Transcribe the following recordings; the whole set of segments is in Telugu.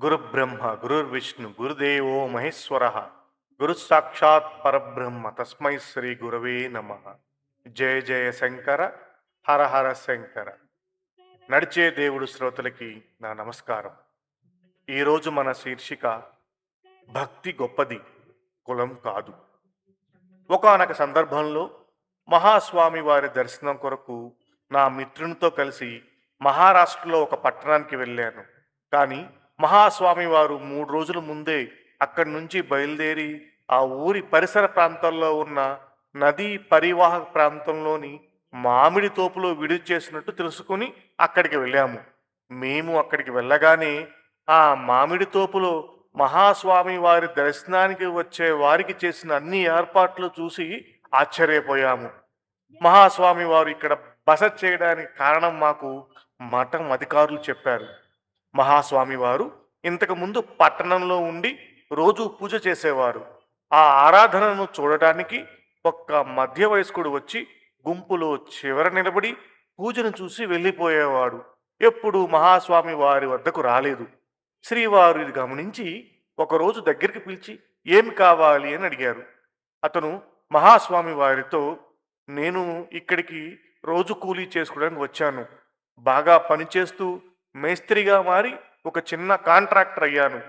గురుబ్రహ్మ గురుర్విష్ణు గురుదేవో మహేశ్వర గురు సాక్షాత్ పరబ్రహ్మ తస్మై శ్రీ గురవే నమ. జయ జయ శంకర, హర హర శంకర. నడిచే దేవుడు శ్రోతలకి నా నమస్కారం. ఈరోజు మన శీర్షిక భక్తి గొప్పది, కులం కాదు. ఒకానొక సందర్భంలో మహాస్వామి వారి దర్శనం కొరకు నా మిత్రునితో కలిసి మహారాష్ట్రలో ఒక పట్టణానికి వెళ్ళాను. కానీ మహాస్వామి వారు 3 రోజుల ముందే అక్కడి నుంచి బయలుదేరి ఆ ఊరి పరిసర ప్రాంతాల్లో ఉన్న నదీ పరివాహక ప్రాంతంలోని మామిడి తోపులో విడిది చేసినట్టు తెలుసుకుని అక్కడికి వెళ్ళాము. మేము అక్కడికి వెళ్ళగానే ఆ మామిడి తోపులో మహాస్వామి వారి దర్శనానికి వచ్చే వారికి చేసిన అన్ని ఏర్పాట్లు చూసి ఆశ్చర్యపోయాము. మహాస్వామి వారు ఇక్కడ బస చేయడానికి కారణం మాకు మఠం అధికారులు చెప్పారు. మహాస్వామి వారు ఇంతకు ముందు పట్టణంలో ఉండి రోజు పూజ చేసేవారు. ఆ ఆరాధనను చూడటానికి ఒక్క మధ్య వయస్కుడు వచ్చి గుంపులో చివర నిలబడి పూజను చూసి వెళ్ళిపోయేవాడు. ఎప్పుడు మహాస్వామి వారి వద్దకు రాలేదు. శ్రీవారు ఇది గమనించి ఒకరోజు దగ్గరికి పిలిచి ఏమి కావాలి అని అడిగారు. అతను మహాస్వామి వారితో, నేను ఇక్కడికి రోజు కూలీ చేసుకోవడానికి వచ్చాను. బాగా పనిచేస్తూ మేస్త్రిగా మారి ఒక చిన్న కాంట్రాక్టర్ అయ్యాను.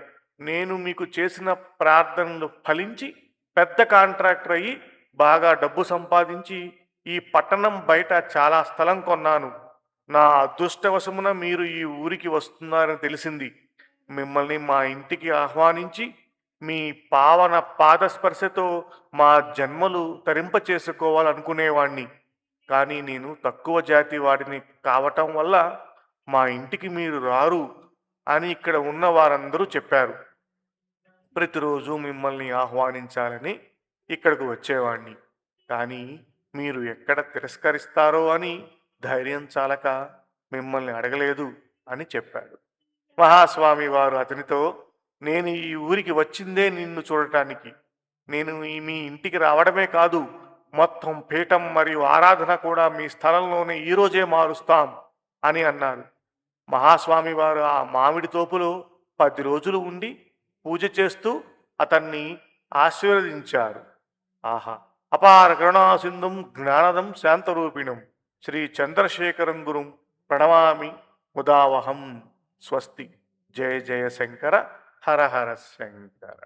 నేను మీకు చేసిన ప్రార్థనలు ఫలించి పెద్ద కాంట్రాక్టర్ అయ్యి బాగా డబ్బు సంపాదించి ఈ పట్టణం బయట చాలా స్థలం కొన్నాను. నా అదృష్టవశమున మీరు ఈ ఊరికి వస్తున్నారని తెలిసింది. మిమ్మల్ని మా ఇంటికి ఆహ్వానించి మీ పావన పాదస్పర్శతో మా జన్మలు తరింప చేసుకోవాలనుకునేవాణ్ణి. కానీ నేను తక్కువ జాతి వాడిని కావటం వల్ల మా ఇంటికి మీరు రారు అని ఇక్కడ ఉన్న వారందరూ చెప్పారు. ప్రతిరోజు మిమ్మల్ని ఆహ్వానించాలని ఇక్కడికి వచ్చేవాణ్ణి. కానీ మీరు ఎక్కడ తిరస్కరిస్తారో అని ధైర్యం చాలక మిమ్మల్ని అడగలేదు అని చెప్పాడు. మహాస్వామి వారు అతనితో, నేను ఈ ఊరికి వచ్చిందే నిన్ను చూడటానికి. నేను మీ ఇంటికి రావడమే కాదు, మొత్తం పీఠం మరియు ఆరాధన కూడా మీ స్థలంలోనే ఈరోజే మారుస్తాం అని అన్నారు. మహాస్వామి వారు ఆ మామిడి తోపులో 10 రోజులు ఉండి పూజ చేస్తూ అతన్ని ఆశీర్వదించారు. ఆహా! అపార కరుణాసింధుం జ్ఞానదం శాంతరూపిణం శ్రీ చంద్రశేఖరం గురుం ప్రణమామి ముదావహం. స్వస్తి. జయ జయ శంకర, హర హర శంకర.